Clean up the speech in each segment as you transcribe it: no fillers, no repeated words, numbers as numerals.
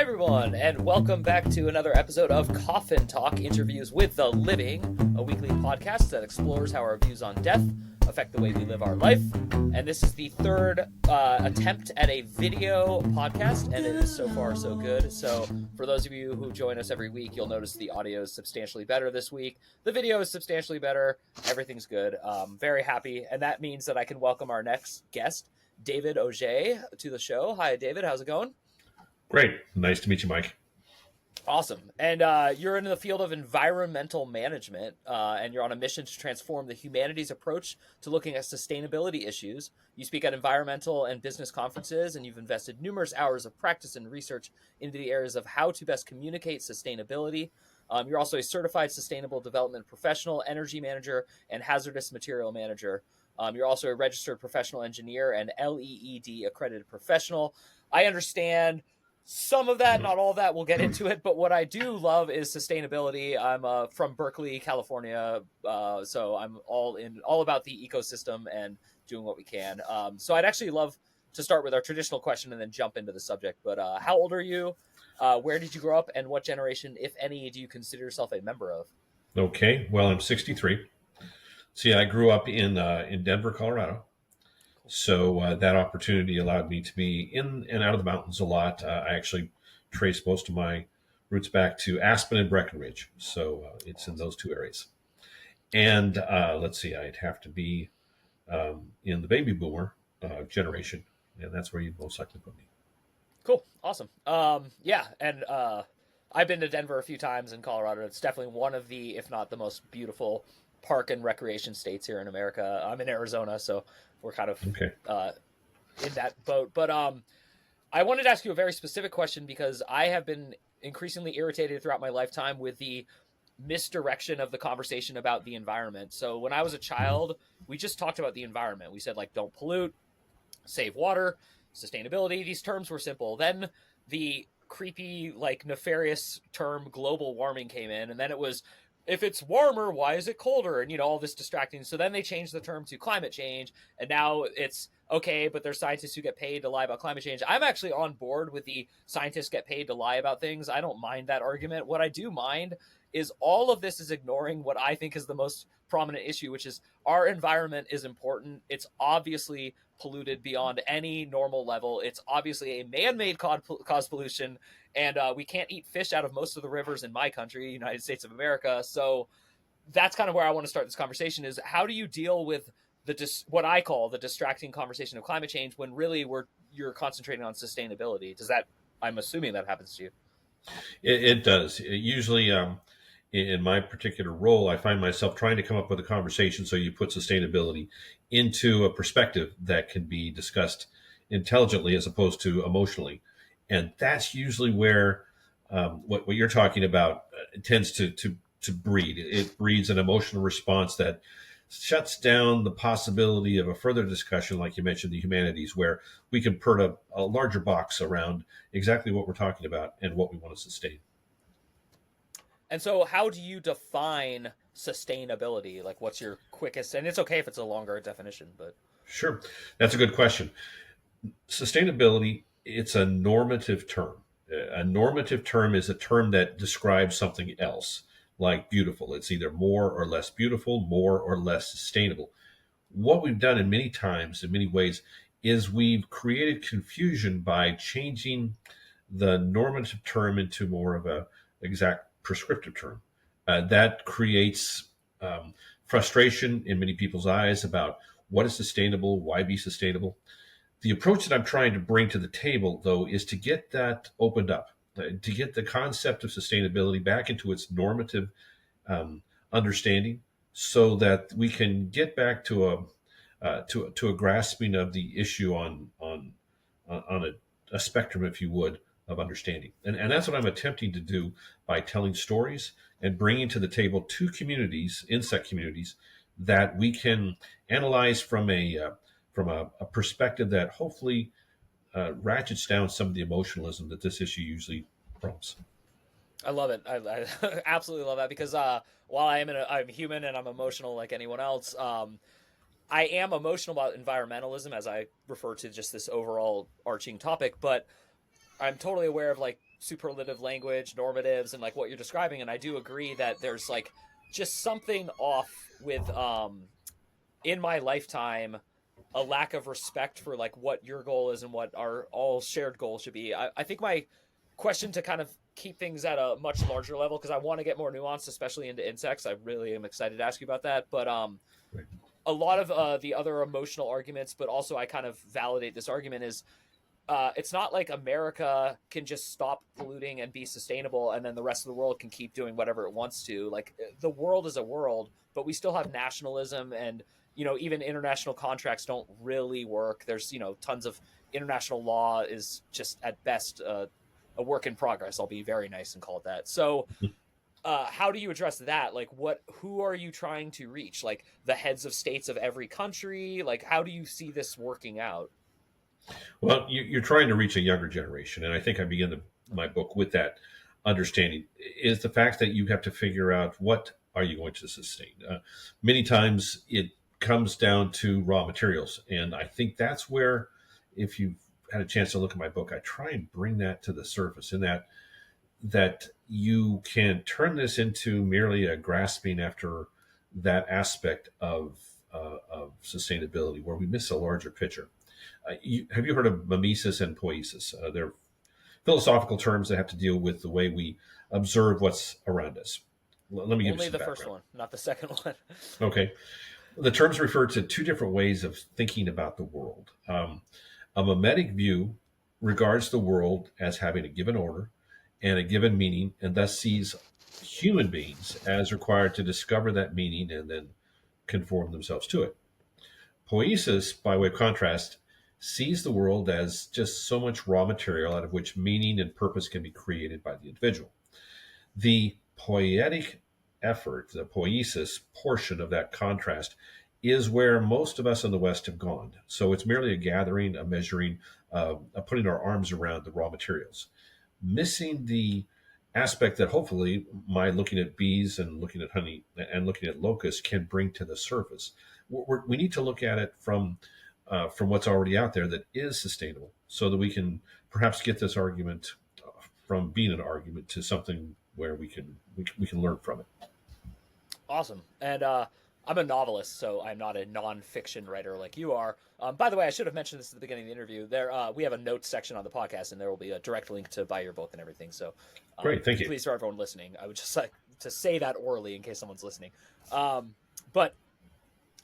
everyone, and welcome back to another episode of Coffin Talk, Interviews with the Living, a weekly podcast that explores how our views on death affect the way we live our life. And this is the third attempt at a video podcast, and it is so far so good. So for those of you who join us every week, you'll notice the audio is substantially better this week. The video is substantially better. Everything's good. Very happy, and that means that I can welcome our next guest, David Auge, to the show. Hi, David. How's it going? Great. Nice to meet you, Mike. Awesome. And you're in the field of environmental management, and you're on a mission to transform the humanities approach to looking at sustainability issues. You speak at environmental and business conferences, and you've invested numerous hours of practice and research into the areas of how to best communicate sustainability. You're also a certified sustainable development professional, energy manager, and hazardous material manager. You're also a registered professional engineer and LEED accredited professional. I understand some of that, not all of that. We'll get into it. But what I do love is sustainability. I'm from Berkeley, California, so I'm all about the ecosystem and doing what we can. So I'd actually love to start with our traditional question and then jump into the subject. But how old are you? Where did you grow up? And what generation, if any, do you consider yourself a member of? Okay. Well, I'm 63. See, I grew up in Denver, Colorado. So that opportunity allowed me to be in and out of the mountains a lot. I actually traced most of my roots back to Aspen and Breckenridge. So it's in those two areas. And let's see, I'd have to be in the baby boomer generation. And that's where you'd most likely put me. Cool. Awesome. Yeah. And I've been to Denver a few times in Colorado. It's definitely one of the, if not the most beautiful park and recreation states here in America. I'm in Arizona, so we're kind of in that boat. But I wanted to ask you a very specific question because I have been increasingly irritated throughout my lifetime with the misdirection of the conversation about the environment. So when I was a child, we just talked about the environment. We said, like, don't pollute, save water, sustainability. These terms were simple. Then the creepy, like, nefarious term global warming came in, and then it was, if it's warmer, why is it colder? And, all this distracting. So then they changed the term to climate change. And now it's okay, but there's scientists who get paid to lie about climate change. I'm actually on board with the scientists get paid to lie about things. I don't mind that argument. What I do mind is all of this is ignoring what I think is the most prominent issue, which is our environment is important. It's obviously polluted beyond any normal level. It's obviously a man-made cause pollution. And we can't eat fish out of most of the rivers in my country, United States of America. So that's kind of where I want to start this conversation is how do you deal with what I call the distracting conversation of climate change when really you're concentrating on sustainability? I'm assuming that happens to you. It does. Usually in my particular role, I find myself trying to come up with a conversation so you put sustainability into a perspective that can be discussed intelligently as opposed to emotionally. And that's usually where what you're talking about tends to breed. It breeds an emotional response that shuts down the possibility of a further discussion, like you mentioned, the humanities, where we can put a larger box around exactly what we're talking about and what we want to sustain. And so how do you define sustainability? Like, what's your quickest, and it's okay if it's a longer definition, but. Sure. That's a good question. Sustainability, it's a normative term. A normative term is a term that describes something else, like beautiful. It's either more or less beautiful, more or less sustainable. What we've done in many ways, is we've created confusion by changing the normative term into more of a exact prescriptive term. That creates frustration in many people's eyes about what is sustainable, why be sustainable. The approach that I'm trying to bring to the table, though, is to get that opened up, to get the concept of sustainability back into its normative understanding, so that we can get back to a grasping of the issue on a spectrum, if you would, of understanding. And that's what I'm attempting to do by telling stories and bringing to the table two communities, insect communities, that we can analyze from a perspective that hopefully ratchets down some of the emotionalism that this issue usually prompts. I love it. I absolutely love that because while I'm human and I'm emotional like anyone else, I am emotional about environmentalism as I refer to just this overall arching topic, but I'm totally aware of like superlative language, normatives, and like what you're describing. And I do agree that there's like just something off with in my lifetime a lack of respect for like what your goal is and what our all shared goal should be. I think my question to kind of keep things at a much larger level, because I want to get more nuanced, especially into insects. I really am excited to ask you about that. But Right. a lot of the other emotional arguments, but also I kind of validate this argument is it's not like America can just stop polluting and be sustainable, and then the rest of the world can keep doing whatever it wants to. Like the world is a world, but we still have nationalism, and even international contracts don't really work. There's tons of international law is just at best a work in progress. I'll be very nice and call it that. So how do you address that? Like, who are you trying to reach? Like the heads of states of every country? Like, how do you see this working out? Well, you're trying to reach a younger generation, and I think I begin my book with that understanding. Is the fact that you have to figure out what are you going to sustain. Many times it comes down to raw materials, and I think that's where, if you've had a chance to look at my book, I try and bring that to the surface. In that you can turn this into merely a grasping after that aspect of sustainability, where we miss a larger picture. Have you heard of mimesis and poiesis? They're philosophical terms that have to deal with the way we observe what's around us. Let me give you Only some the first background. one, not the second one. Okay. The terms refer to two different ways of thinking about the world. A mimetic view regards the world as having a given order and a given meaning, and thus sees human beings as required to discover that meaning and then conform themselves to it. Poiesis, by way of contrast, sees the world as just so much raw material out of which meaning and purpose can be created by the individual. The poetic effort, the poiesis portion of that contrast, is where most of us in the West have gone. So it's merely a gathering, a measuring, a putting our arms around the raw materials, missing the aspect that hopefully my looking at bees and looking at honey and looking at locusts can bring to the surface. We need to look at it from what's already out there that is sustainable, so that we can perhaps get this argument from being an argument to something where we can learn from it. Awesome. And I'm a novelist, so I'm not a nonfiction writer like you are. By the way, I should have mentioned this at the beginning of the interview. There, we have a notes section on the podcast, and there will be a direct link to buy your book and everything. So, Great, thank you. please, for everyone listening, I would just like to say that orally in case someone's listening. But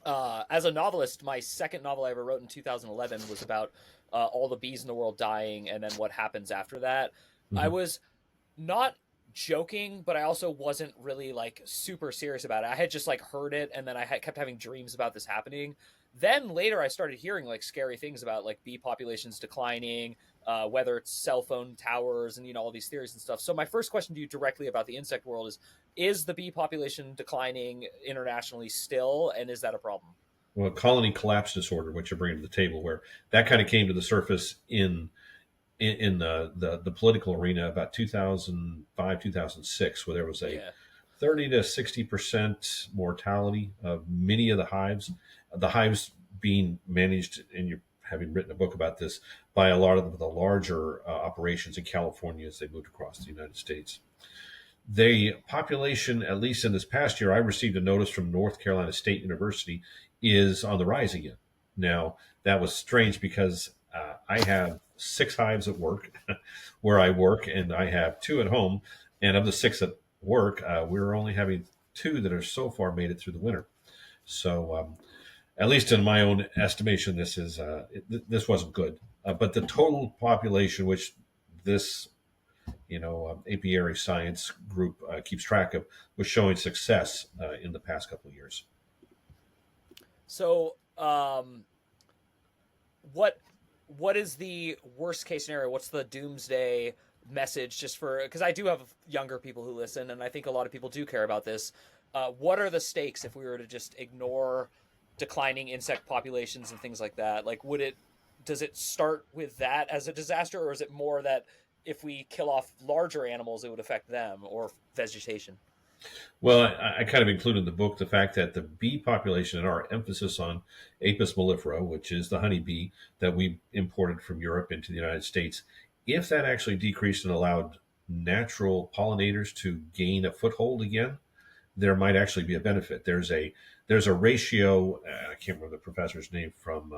as a novelist, my second novel I ever wrote in 2011 was about all the bees in the world dying, and then what happens after that. I Mhm. was not joking, but I also wasn't really like super serious about it. I had just like heard it, and then kept having dreams about this happening. Then later, I started hearing like scary things about like bee populations declining, whether it's cell phone towers, and all these theories and stuff. So my first question to you directly about the insect world is the bee population declining internationally still, and is that a problem? Well, colony collapse disorder, which you're bringing to the table, where that kind of came to the surface in the political arena about 2005, 2006, where there was a Yeah. 30 to 60% mortality of many of the hives being managed, and you're having written a book about this, by a lot of the larger operations in California as they moved across the United States. The population, at least in this past year, I received a notice from North Carolina State University, is on the rise again. Now, that was strange because I have six hives at work where I work, and I have two at home. And of the six at work, we're only having two that are so far made it through the winter. So, at least in my own estimation, this wasn't good. But the total population, which this apiary science group keeps track of, was showing success in the past couple of years. So, what is the worst case scenario? What's the doomsday message? Just for because I do have younger people who listen, and I think a lot of people do care about this. What are the stakes if we were to just ignore declining insect populations and things like that? Like, does it start with that as a disaster, or is it more that if we kill off larger animals, it would affect them or vegetation? Well, I kind of included in the book the fact that the bee population and our emphasis on Apis mellifera, which is the honeybee that we imported from Europe into the United States, if that actually decreased and allowed natural pollinators to gain a foothold again, there might actually be a benefit. There's a ratio. I can't remember the professor's name from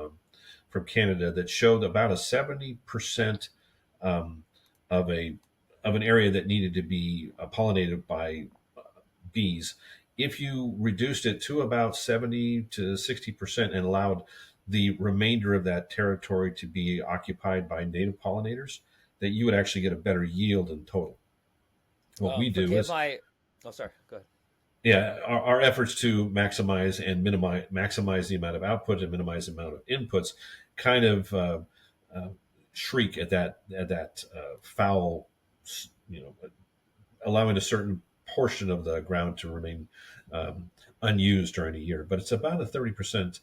Canada that showed about a 70% um, of a of an area that needed to be pollinated by bees. If you reduced it to about 70 to 60% and allowed the remainder of that territory to be occupied by native pollinators, that you would actually get a better yield in total. What we do Forgive is, my. Oh, sorry. Go ahead. yeah, our efforts to maximize and maximize the amount of output and minimize the amount of inputs kind of uh, shriek at that foul, allowing a certain portion of the ground to remain um, unused during a year. But it's about a 30%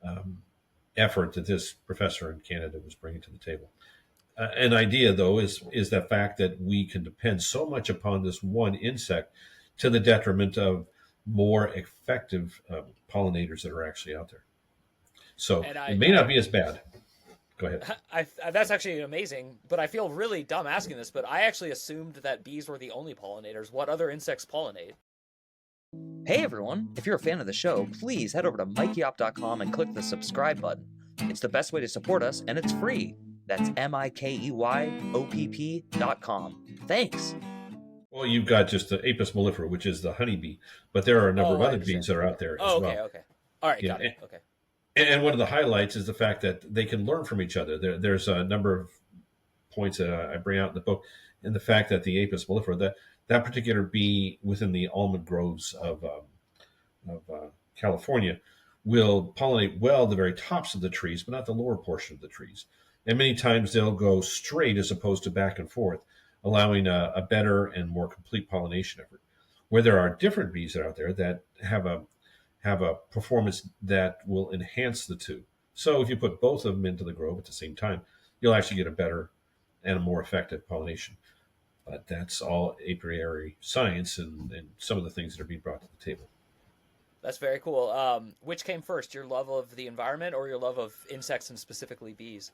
um, effort that this professor in Canada was bringing to the table. An idea, though, is the fact that we can depend so much upon this one insect to the detriment of more effective pollinators that are actually out there. So And it may not be as bad. Go ahead. that's actually amazing, but I feel really dumb asking this, but I actually assumed that bees were the only pollinators. What other insects pollinate? Hey everyone, if you're a fan of the show, please head over to mikeyop.com and click the subscribe button. It's the best way to support us, and it's free. That's MIKEYOPP.com. Thanks. Well, you've got just the Apis mellifera, which is the honeybee, but there are a number of Oh, I other bees understand. that are Okay. out there as Oh, okay, well. okay. All right, Yeah, got it. Okay. and one of the highlights is the fact that they can learn from each other. There's a number of points that I bring out in the book, and the fact that the Apis mellifera, that particular bee within the almond groves of California, will pollinate well the very tops of the trees, but not the lower portion of the trees. And many times they'll go straight as opposed to back and forth, allowing a better and more complete pollination effort. Where there are different bees that are out there that have a performance that will enhance the two. So if you put both of them into the grove at the same time, you'll actually get a better and a more effective pollination. But that's all apiary science and some of the things that are being brought to the table. That's very cool. Which came first, your love of the environment or your love of insects and specifically bees?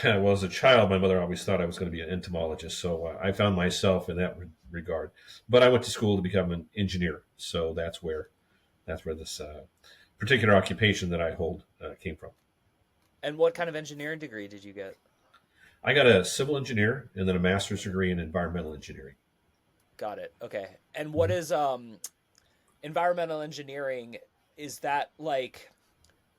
Well, as a child, my mother always thought I was going to be an entomologist, so I found myself in that regard. But I went to school to become an engineer, so that's where this particular occupation that I hold came from. And what kind of engineering degree did you get? I got a civil engineer and then a master's degree in environmental engineering. Got it. Okay. And what is environmental engineering? Is that like,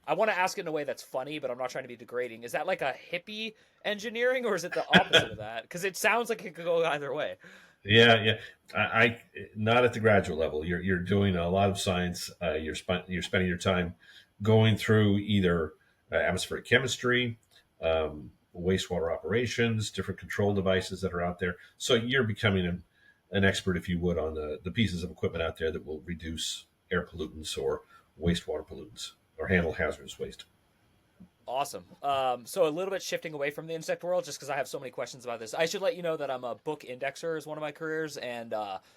I want to ask it in a way that's funny, but I'm not trying to be degrading. Is that like a hippie engineering, or is it the opposite of that? Because it sounds like it could go either way. Yeah, yeah. I not at the graduate level. You're doing a lot of science. You're spending your time going through either atmospheric chemistry, wastewater operations, different control devices that are out there. So you're becoming an expert, if you would, on the pieces of equipment out there that will reduce air pollutants or wastewater pollutants or handle hazardous waste. Awesome. So a little bit shifting away from the insect world, just because I have so many questions about this. I should let you know that I'm a book indexer is one of my careers, and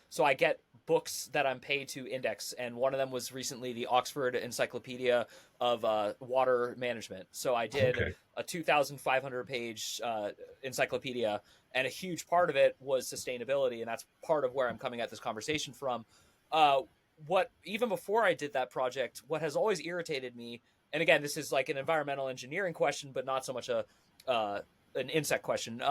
so I get books that I'm paid to index, and one of them was recently the Oxford Encyclopedia of Water Management. So I did Okay. a 2,500 page encyclopedia, and a huge part of it was sustainability, and that's part of where I'm coming at this conversation from. Uh, what even before I did that project, what has always irritated me, and again, this is like an environmental engineering question, but not so much a an insect question.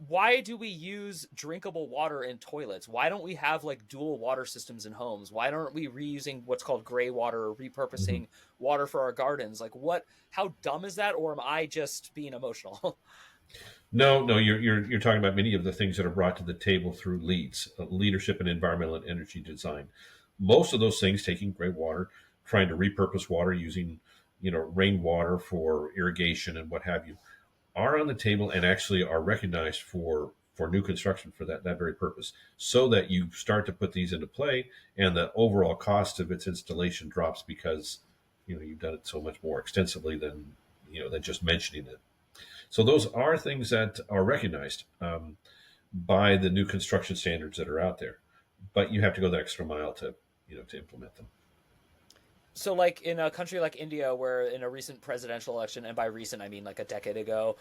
Why do we use drinkable water in toilets? Why don't we have like dual water systems in homes? Why aren't we reusing what's called gray water or Mhm. repurposing water for our gardens? Like what? How dumb is that? Or am I just being emotional? No, no, you're talking about many of the things that are brought to the table through leads, leadership in environmental and energy design. Most of those things, taking gray water, trying to repurpose water using, rainwater for irrigation and what have you, are on the table and actually are recognized for new construction for that very purpose, so that you start to put these into play, and the overall cost of its installation drops because you've done it so much more extensively than just mentioning it. So those are things that are recognized by the new construction standards that are out there, but you have to go the extra mile to implement them. So, like in a country like India, where in a recent presidential election, and by recent I mean like a decade ago,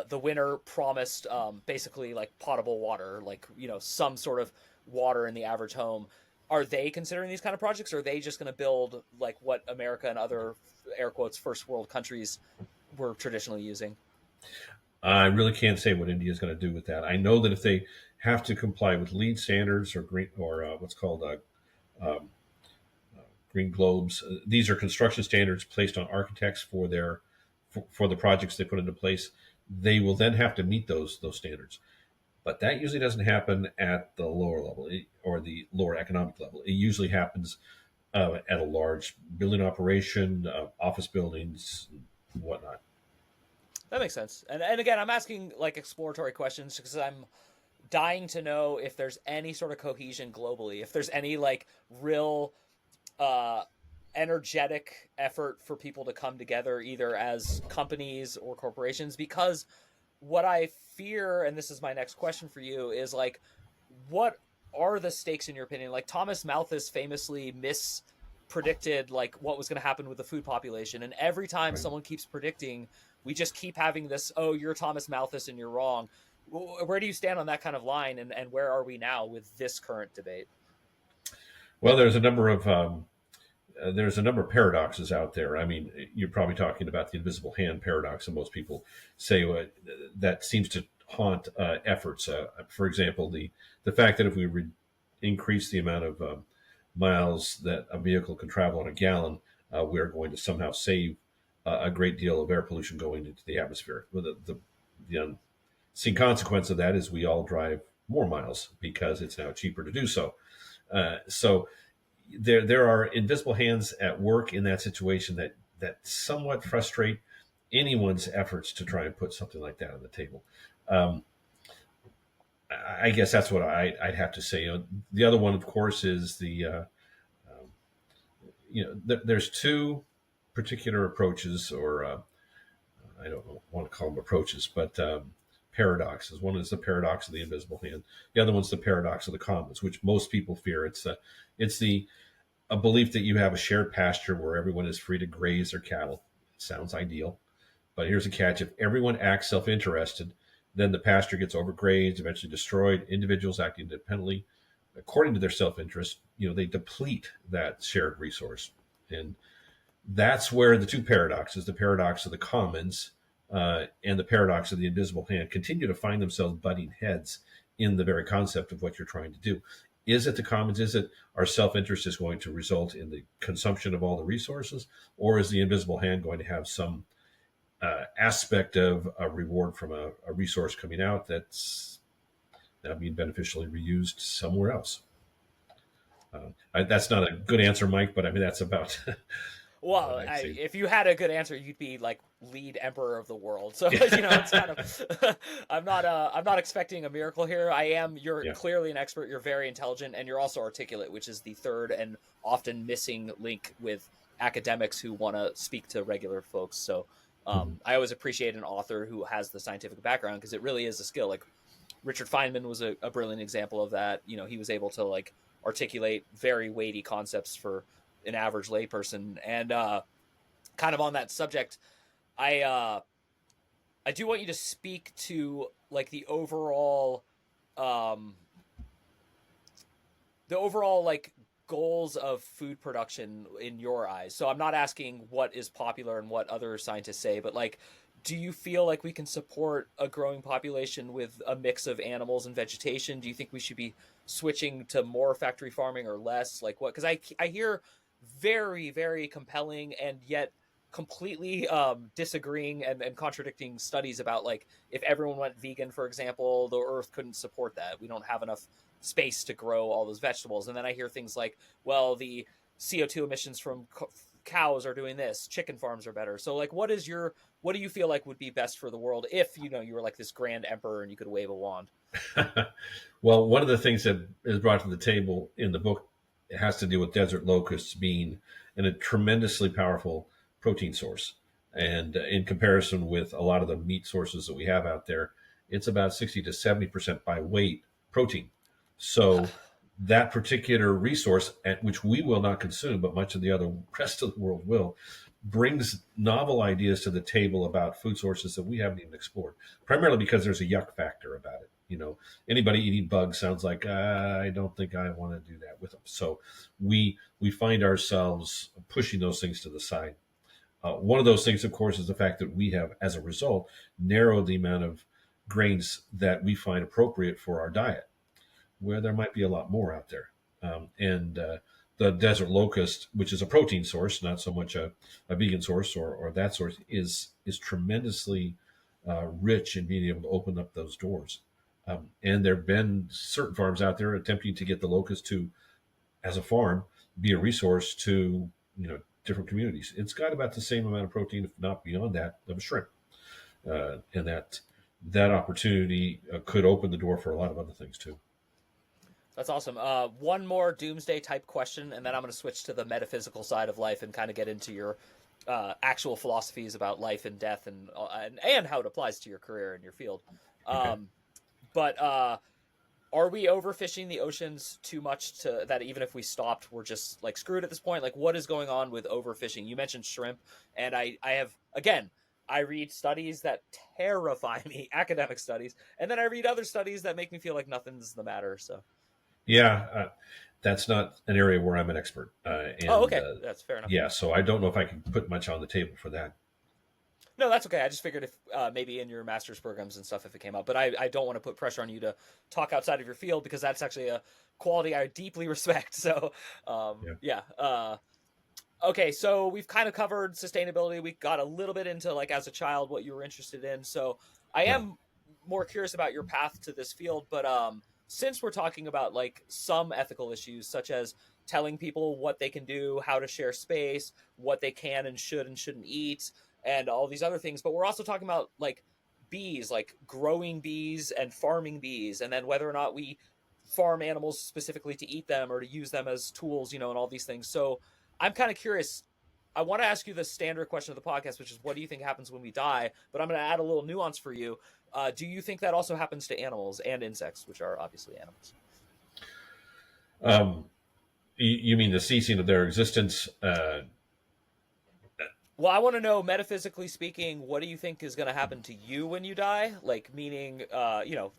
the winner promised basically like potable water, like some sort of water in the average home. Are they considering these kind of projects, or are they just going to build like what America and other air quotes first world countries were traditionally using? I really can't say what India is going to do with that. I know that if they have to comply with LEED standards or green or what's called um, green globes, these are construction standards placed on architects for for the projects they put into place. They will then have to meet those standards. But that usually doesn't happen at the lower level or the lower economic level. It usually happens at a large building operation, office buildings, whatnot. That makes sense. And again, I'm asking like exploratory questions because I'm dying to know if there's any sort of cohesion globally, if there's any like real uh, energetic effort for people to come together either as companies or corporations. Because what I fear, and this is my next question for you, is like, what are the stakes in your opinion? Like Thomas Malthus famously mispredicted like what was going to happen with the food population, and every time Right. someone keeps predicting, we just keep having this, oh, you're Thomas Malthus and you're wrong. Where do you stand on that kind of line, and where are we now with this current debate? Well, there's a number of paradoxes out there. I mean, you're probably talking about the invisible hand paradox, and most people say that seems to haunt efforts. For example, the fact that if we increase the amount of miles that a vehicle can travel on a gallon, we're going to somehow save a great deal of air pollution going into the atmosphere. Well, the unseen consequence of that is we all drive more miles because it's now cheaper to do so. So there are invisible hands at work in that situation that somewhat frustrate anyone's efforts to try and put something like that on the table. Um, I guess that's what I'd have to say. The other one, of course, is um, there's two particular approaches, or I don't want to call them approaches, but paradoxes. One is the paradox of the invisible hand. The other one's the paradox of the commons, which most people fear. It's the a belief that you have a shared pasture where everyone is free to graze their cattle. It sounds ideal, but here's a catch: if everyone acts self-interested, then the pasture gets overgrazed, eventually destroyed. Individuals acting independently, according to their self-interest, they deplete that shared resource, and that's where the two paradoxes, the paradox of the commons and the paradox of the invisible hand, continue to find themselves butting heads in the very concept of what you're trying to do. Is it the commons? Is it our self interest is going to result in the consumption of all the resources? Or is the invisible hand going to have some aspect of a reward from a resource coming out that's now being beneficially reused somewhere else? That's not a good answer, Mike, but I mean, that's about what Well, I'd say. if you had a good answer, you'd be like lead emperor of the world. So it's kind of. I'm not expecting a miracle here. I am. You're Yeah. clearly an expert. You're very intelligent, and you're also articulate, which is the third and often missing link with academics who want to speak to regular folks. So Mhm. I always appreciate an author who has the scientific background because it really is a skill. Like Richard Feynman was a brilliant example of that. He was able to like articulate very weighty concepts for an average layperson. And kind of on that subject, I uh, I do want you to speak to like um, the overall like goals of food production in your eyes. So I'm not asking what is popular and what other scientists say, but like, do you feel like we can support a growing population with a mix of animals and vegetation? Do you think we should be switching to more factory farming or less? Like what? Because I hear very very compelling and yet completely disagreeing and contradicting studies about like if everyone went vegan, for example, the earth couldn't support that. We don't have enough space to grow all those vegetables. And then I hear things like, well, the CO2 emissions from cows are doing this, chicken farms are better. So like what do you feel like would be best for the world if you were like this grand emperor and you could wave a wand? Well, one of the things that is brought to the table in the book has to do with desert locusts being a tremendously powerful protein source. And in comparison with a lot of the meat sources that we have out there, it's about 60 to 70% by weight protein. So that particular resource, at which we will not consume, but much of the other rest of the world will, brings novel ideas to the table about food sources that we haven't even explored. Primarily because there's a yuck factor about it. Anybody eating bugs sounds like I don't think I want to do that with them. So we find ourselves pushing those things to the side. One of those things, of course, is the fact that we have, as a result, narrowed the amount of grains that we find appropriate for our diet, where there might be a lot more out there. And the desert locust, which is a protein source, not so much a vegan source or that source, is tremendously rich in being able to open up those doors. And there have been certain farms out there attempting to get the locust to, as a farm, be a resource to different communities. It's got about the same amount of protein, if not beyond that, of a shrimp, and that opportunity could open the door for a lot of other things too. That's awesome. One more doomsday type question, and then I'm going to switch to the metaphysical side of life and kind of get into your actual philosophies about life and death and how it applies to your career and your field. Okay. But are we overfishing the oceans too much to that even if we stopped, we're just like screwed at this point? Like, what is going on with overfishing? You mentioned shrimp, and I have again. I read studies that terrify me, academic studies, and then I read other studies that make me feel like nothing's the matter. So, Yeah, that's not an area where I'm an expert, oh, and okay, that's fair enough. yeah, so I don't know if I can put much on the table for that. No, that's okay. I just figured if maybe in your master's programs and stuff if it came up, but I don't want to put pressure on you to talk outside of your field because that's actually a quality I deeply respect. So, Yeah, yeah. Okay, so we've kind of covered sustainability. We got a little bit into like as a child what you were interested in. So I yeah. am more curious about your path to this field, but since we're talking about like some ethical issues such as telling people what they can do, how to share space, what they can and shouldn't eat, and all these other things, but we're also talking about like bees, like growing bees and farming bees, and then whether or not we farm animals specifically to eat them or to use them as tools, and all these things. So I'm kind of curious. I want to ask you the standard question of the podcast, which is, what do you think happens when we die? But I'm going to add a little nuance for you. Do you think that also happens to animals and insects, which are obviously animals? Um, you mean the ceasing of their existence? Well, I want to know, metaphysically speaking, what do you think is going to happen to you when you die? Like, meaning,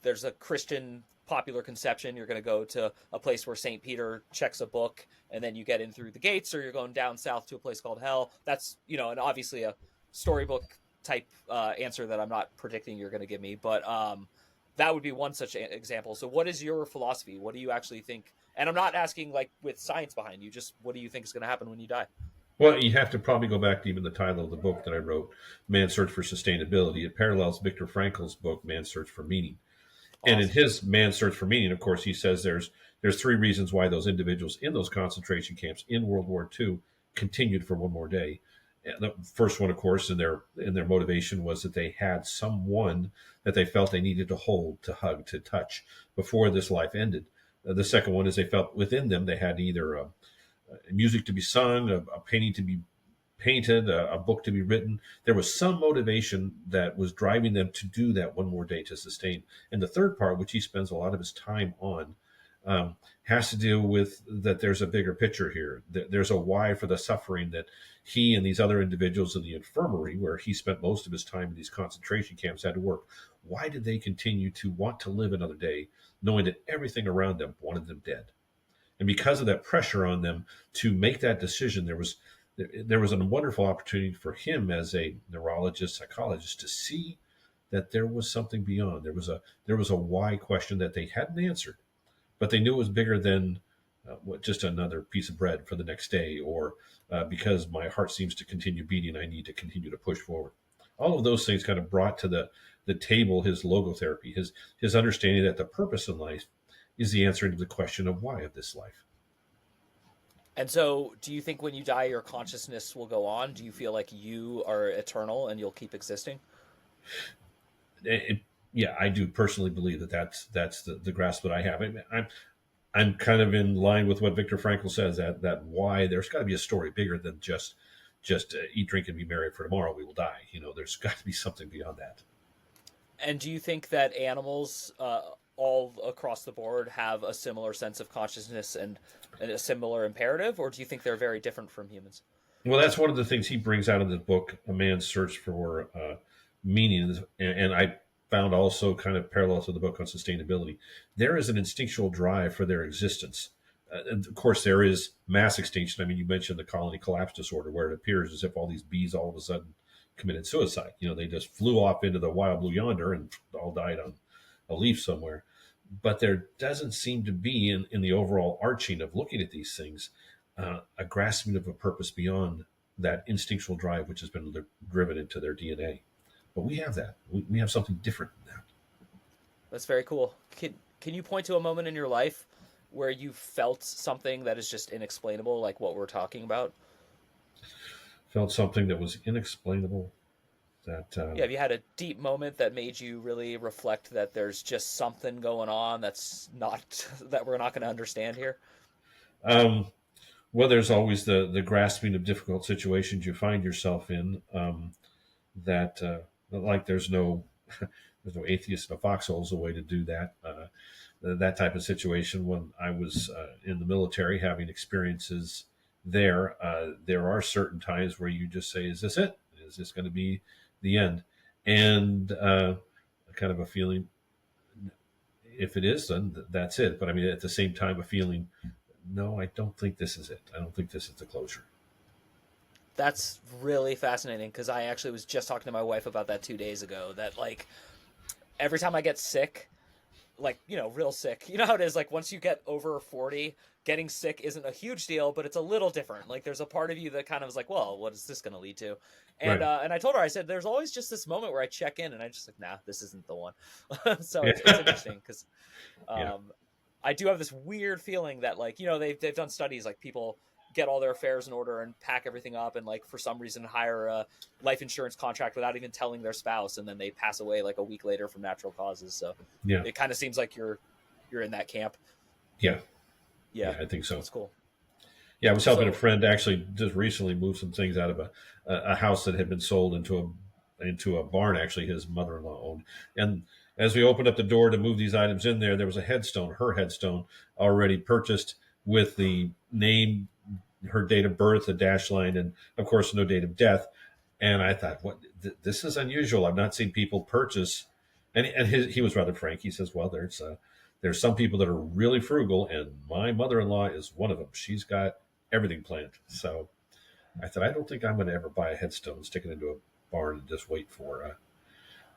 there's a Christian popular conception. You're going to go to a place where St. Peter checks a book, and then you get in through the gates, or you're going down south to a place called hell. That's, and obviously a storybook type answer that I'm not predicting you're going to give me, but that would be one such example. So, what is your philosophy? What do you actually think? And I'm not asking like with science behind you, just what do you think is going to happen when you die? Well, you have to probably go back to even the title of the book that I wrote, "Man's Search for Sustainability." It parallels Viktor Frankl's book, "Man's Search for Meaning." And in Awesome. his "Man's Search for Meaning," of course, he says there's three reasons why those individuals in those concentration camps in World War II continued for one more day. And the first one, of course, in their motivation was that they had someone that they felt they needed to hold, to hug, to touch before this life ended. The second one is they felt within them they had either music to be sung, a painting to be painted, a book to be written. There was some motivation that was driving them to do that one more day to sustain. And the third part, which he spends a lot of his time on, has to deal with that there's a bigger picture here. There's a why for the suffering that he and these other individuals in the infirmary, where he spent most of his time in these concentration camps, had to work. Why did they continue to want to live another day, knowing that everything around them wanted them dead? And because of that pressure on them to make that decision, there was a wonderful opportunity for him as a neurologist, psychologist, to see that there was something beyond. There was a why question that they hadn't answered, but they knew it was bigger than just another piece of bread for the next day, or because my heart seems to continue beating, I need to continue to push forward. All of those things kind of brought to the table his logotherapy, his understanding that the purpose in life is the answer to the question of why of this life. And so, do you think when you die, your consciousness will go on? Do you feel like you are eternal and you'll keep existing? It, yeah, I do personally believe that that's the grasp that I have. I'm kind of in line with what Viktor Frankl says, that why there's got to be a story bigger than just eat, drink, and be merry, for tomorrow we will die. There's got to be something beyond that. And do you think that animals all across the board have a similar sense of consciousness and a similar imperative, or do you think they're very different from humans? Well, that's one of the things he brings out in the book, A Man's Search for Meaning. And I found also kind of parallel to the book on sustainability. There is an instinctual drive for their existence. And of course, there is mass extinction. I mean, you mentioned the colony collapse disorder, where it appears as if all these bees all of a sudden committed suicide. You know, they just flew off into the wild blue yonder and all died on a leaf somewhere. But there doesn't seem to be, in the overall arching of looking at these things, a grasping of a purpose beyond that instinctual drive which has been driven into their DNA. But we have that. We have something different than that. That's very cool. Can you point to a moment in your life where you felt something that is just inexplainable, like what we're talking about? Felt something that was inexplainable. That Yeah, have you had a deep moment that made you really reflect that there's just something going on that's not that we're not going to understand here? um, well, there's always the grasping of difficult situations you find yourself in. That like there's no atheist in a foxhole is a way to do that. That type of situation. When I was in the military, having experiences there, there are certain times where you just say, "Is this it? Is this going to be the end?" And kind of a feeling, if it is, then that's it. But I mean, at the same time, a feeling, no, I don't think this is it. I don't think this is the closure. That's really fascinating because I actually was just talking to my wife about that 2 days ago. That like every time I get sick, like real sick, you know how it is. Like once you get over 40, getting sick isn't a huge deal, but it's a little different. Like there's a part of you that kind of is like, well, what is this going to lead to? Right. And I told her, I said, there's always just this moment where I check in and I just like, nah, this isn't the one. So it's Yeah. interesting because Yeah. um, I do have this weird feeling that like they've done studies like people get all their affairs in order and pack everything up and like for some reason hire a life insurance contract without even telling their spouse and then they pass away like a week later from natural causes. So Yeah. it kind of seems like you're in that camp. Yeah. Yeah, Yeah. I think so. that's cool. Yeah, I was helping a So friend actually just recently move some things out of a house that had been sold into a barn. Actually, his mother-in-law owned. And as we opened up the door to move these items in there, there was a headstone, her headstone, already purchased with the name, her date of birth, the dash line, and of course no date of death. And I thought, what? This is unusual. I've not seen people purchase. And he was rather frank. He says, well, there's some people that are really frugal, and my mother-in-law is one of them. She's got everything planned. So I said, I don't think I'm going to ever buy a headstone, stick it into a barn, and just wait for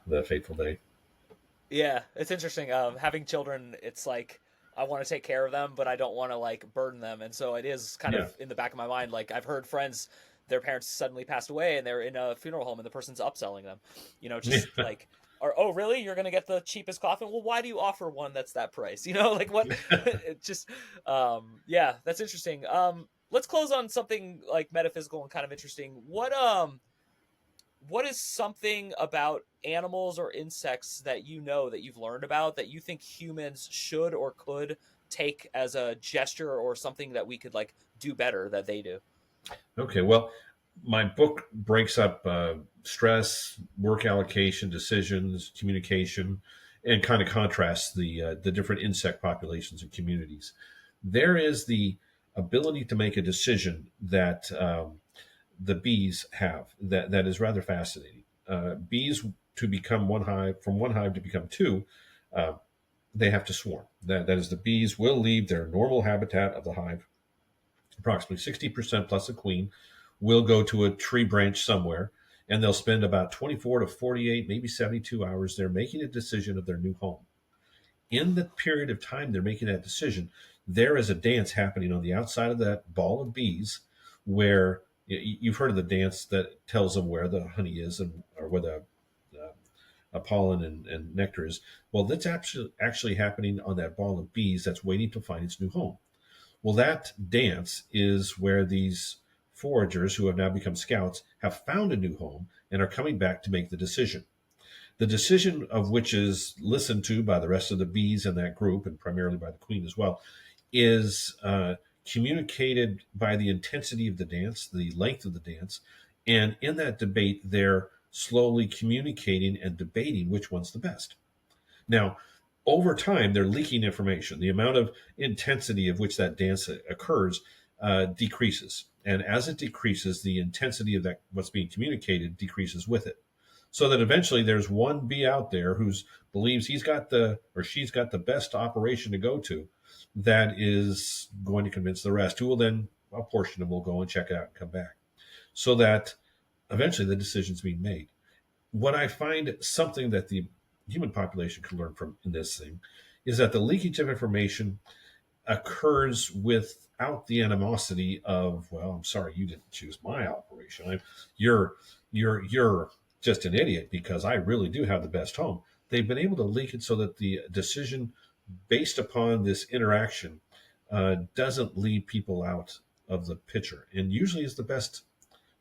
the fateful day. yeah, it's interesting. Having children, it's like I want to take care of them, but I don't want to like burden them, and so it is kind Yeah. of in the back of my mind. Like I've heard friends, their parents suddenly passed away, and they're in a funeral home, and the person's upselling them. Just like, or oh really? You're gonna get the cheapest coffin? Well, why do you offer one that's that price? Like what? It just, yeah, that's interesting. Let's close on something like metaphysical and kind of interesting. What is something about animals or insects that that you've learned about that you think humans should or could take as a gesture or something that we could like do better that they do? Okay. Well, my book breaks up stress, work allocation, decisions, communication, and kind of contrasts the different insect populations and communities. There is the ability to make a decision that the bees have that is rather fascinating. Bees to become one hive from one hive to become two, uh, they have to swarm. That is, the bees will leave their normal habitat of the hive. Approximately 60% plus a queen will go to a tree branch somewhere, and they'll spend about 24 to 48, maybe 72 hours there making a decision of their new home. In the period of time they're making that decision, there is a dance happening on the outside of that ball of bees where you've heard of the dance that tells them where the honey is and or where the pollen and nectar is. Well, that's actually happening on that ball of bees that's waiting to find its new home. Well, that dance is where these foragers who have now become scouts have found a new home and are coming back to make the decision. The decision of which is listened to by the rest of the bees in that group, and primarily by the queen as well, is communicated by the intensity of the dance, the length of the dance. And in that debate, they're slowly communicating and debating which one's the best. Now, over time, they're leaking information. The amount of intensity of which that dance occurs decreases. And as it decreases, the intensity of that what's being communicated decreases with it. So that eventually there's one bee out there who believes he's got the or she's got the best operation to go to that is going to convince the rest, who will then, a portion of them will go and check it out and come back. So that eventually the decision's being made. What I find something that the human population can learn from in this thing is that the leakage of information occurs without the animosity of, well, I'm sorry you didn't choose my operation. You're just an idiot because I really do have the best home. They've been able to leak it so that the decision based upon this interaction doesn't leave people out of the picture, and usually is the best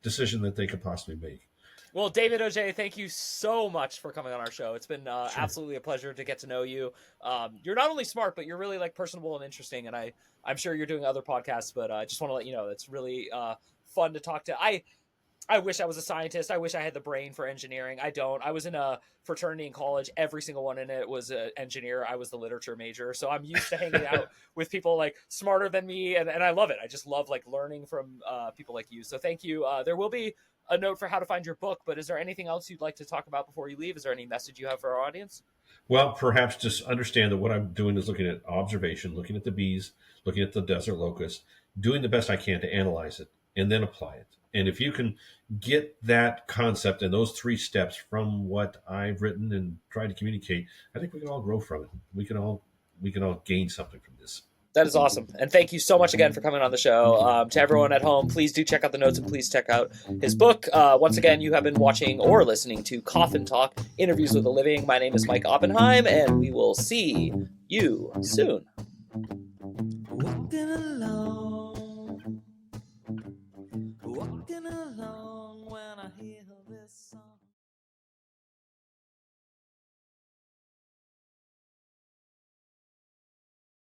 decision that they could possibly make. Well, David Auge, thank you so much for coming on our show. It's been Sure. absolutely a pleasure to get to know you. You're not only smart, but you're really like personable and interesting. And I'm sure you're doing other podcasts, but I just want to let you know it's really fun to talk to. I wish I was a scientist. I wish I had the brain for engineering. I don't. I was in a fraternity in college. Every single one in it was an engineer. I was the literature major. So I'm used to hanging out with people like smarter than me. And I love it. I just love like learning from people like you. So thank you. There will be a note for how to find your book, but is there anything else you'd like to talk about before you leave? Is there any message you have for our audience? Well, perhaps just understand that what I'm doing is looking at observation, looking at the bees, looking at the desert locust, doing the best I can to analyze it and then apply it. And if you can get that concept and those 3 steps from what I've written and tried to communicate, I think we can all grow from it. We can all gain something from this. That is awesome. And thank you so much again for coming on the show. To everyone at home, please do check out the notes and please check out his book. Once again, you have been watching or listening to Coffin Talk, Interviews with the Living. My name is Mike Oppenheim, and we will see you soon. Walking along.